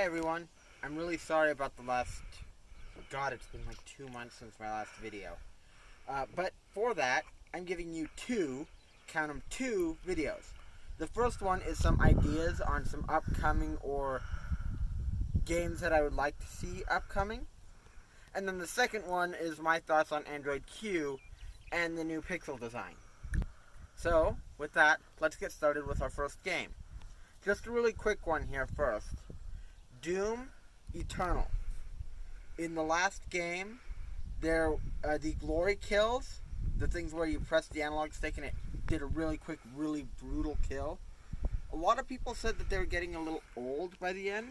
everyone. I'm really sorry about the last... God, it's been like 2 months since my last video. But for that, I'm giving you count them, two videos. The first one is some ideas on some upcoming or games that I would like to see upcoming. And then the second one is my thoughts on Android Q and the new Pixel design. So, with that, let's get started with our first game. Just a really quick one here first. Doom Eternal. In the last game, the glory kills, the things where you press the analog stick and it did a really quick, really brutal kill. A lot of people said that they were getting a little old by the end,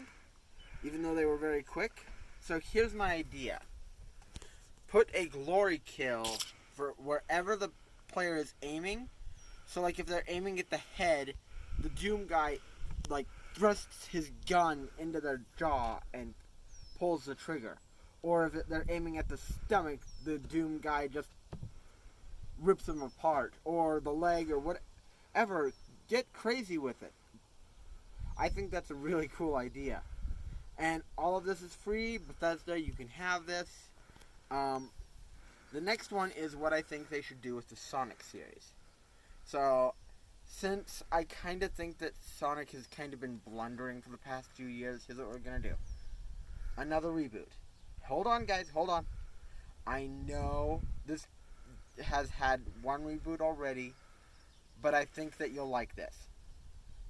even though they were very quick. So here's my idea. Put a glory kill for wherever the player is aiming. So like if they're aiming at the head, the Doom guy like thrusts his gun into their jaw and pulls the trigger. Or if they're aiming at the stomach, the Doom guy just rips them apart. Or the leg or whatever. Get crazy with it. I think that's a really cool idea. And all of this is free. Bethesda, you can have this. The next one is what I think they should do with the Sonic series. So, since I kind of think that Sonic has kind of been blundering for the past few years, here's what we're going to do. Another reboot. Hold on, guys, hold on. I know this has had one reboot already, but I think that you'll like this.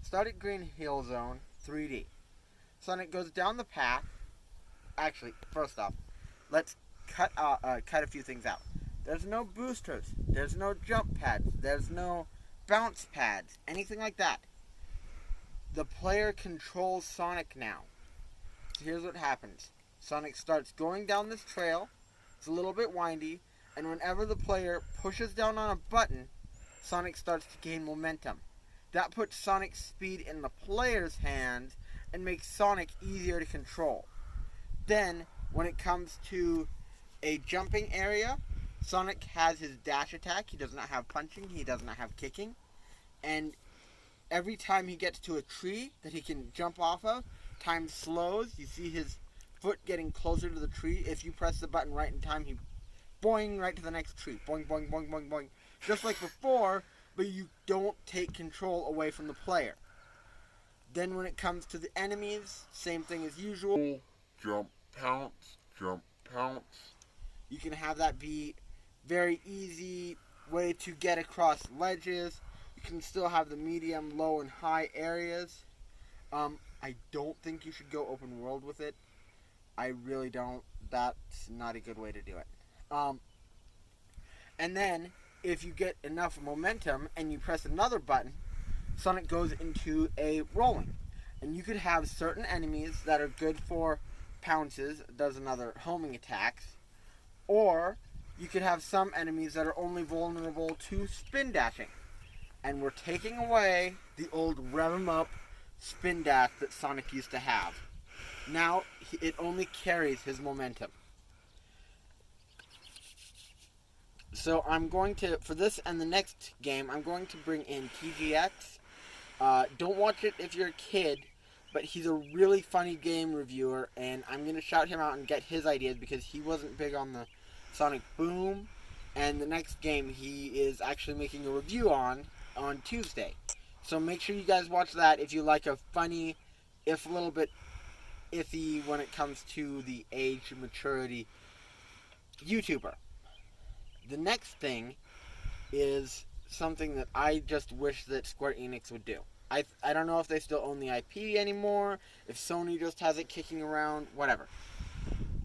Start at Green Hill Zone 3D. Sonic goes down the path. Actually, first off, let's cut a few things out. There's no boosters. There's no jump pads. There's no bounce pads. Anything like that. The player controls Sonic now. So here's what happens. Sonic starts going down this trail. It's a little bit windy. And whenever the player pushes down on a button, Sonic starts to gain momentum. That puts Sonic's speed in the player's hands and makes Sonic easier to control. Then, when it comes to a jumping area, Sonic has his dash attack. He does not have punching. He does not have kicking. And every time he gets to a tree that he can jump off of, time slows. You see his foot getting closer to the tree. If you press the button right in time, he boing right to the next tree. Boing, boing, boing, boing, boing. Just like before, but you don't take control away from the player. Then when it comes to the enemies, same thing as usual. Jump, pounce, jump, pounce. You can have that be very easy way to get across ledges. You can still have the medium, low, and high areas. I don't think you should go open world with it. I really don't. That's not a good way to do it. And then, if you get enough momentum and you press another button, Sonic goes into a rolling. And you could have certain enemies that are good for pounces, does another homing attacks. Or you could have some enemies that are only vulnerable to spin dashing. And we're taking away the old rev 'em up spin dash that Sonic used to have. Now it only carries his momentum. So I'm going to, for this and the next game, I'm going to bring in TGX. Don't watch it if you're a kid, but he's a really funny game reviewer, and I'm going to shout him out and get his ideas because he wasn't big on the Sonic Boom, and the next game he is actually making a review on Tuesday. So make sure you guys watch that if you like a funny, if a little bit iffy when it comes to the age and maturity YouTuber. The next thing is something that I just wish that Square Enix would do. I don't know if they still own the IP anymore, if Sony just has it kicking around, whatever.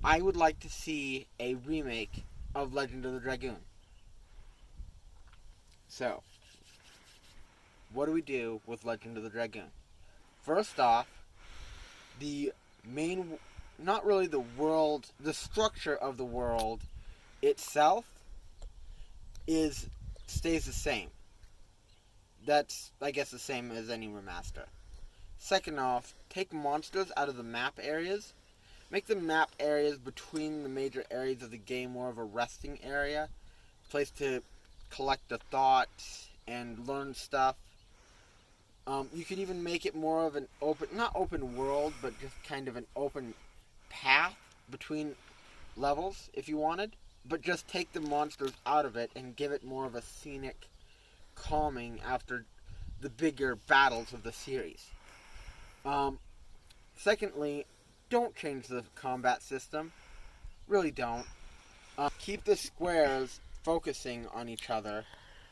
I would like to see a remake of Legend of the Dragoon. So, what do we do with Legend of the Dragoon? First off, the main, not really the world, the structure of the world itself stays the same. That's, I guess, the same as any remaster. Second off, take monsters out of the map areas. Make the map areas between the major areas of the game more of a resting area. Place to collect the thoughts and learn stuff. You could even make it more of an open, not open world, but just kind of an open path between levels if you wanted. But just take the monsters out of it and give it more of a scenic calming after the bigger battles of the series. Secondly, don't change the combat system. Really don't. Keep the squares focusing on each other.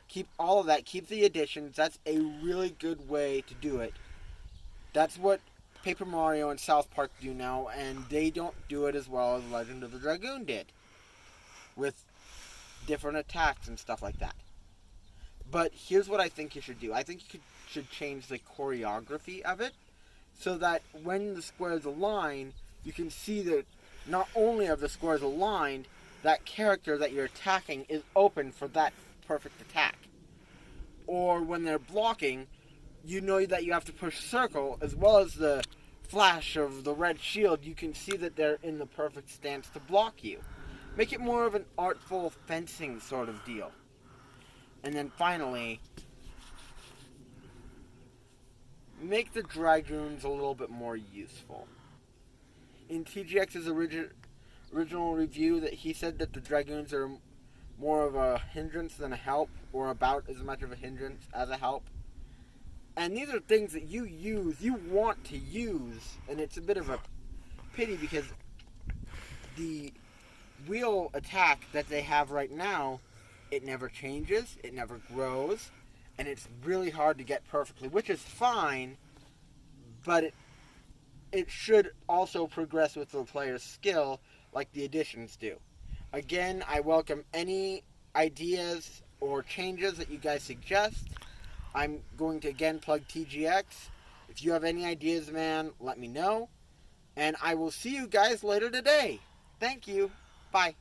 Keep all of that. Keep the additions. That's a really good way to do it. That's what Paper Mario and South Park do now, and they don't do it as well as Legend of the Dragoon did, with different attacks and stuff like that. But here's what I think you should do. I think you should change the choreography of it, so that when the squares align, you can see that not only are the squares aligned, that character that you're attacking is open for that perfect attack. Or when they're blocking, you know that you have to push circle, as well as the flash of the red shield, you can see that they're in the perfect stance to block you. Make it more of an artful fencing sort of deal. And then finally, make the Dragoons a little bit more useful. In TGX's original review, that he said that the Dragoons are more of a hindrance than a help, or about as much of a hindrance as a help. And these are things that you want to use, and it's a bit of a pity because the wheel attack that they have right now, it never changes, it never grows, and it's really hard to get perfectly, which is fine, but it should also progress with the player's skill like the additions do. Again, I welcome any ideas or changes that you guys suggest. I'm going to again plug TGX. If you have any ideas, man, let me know. And I will see you guys later today. Thank you. Bye.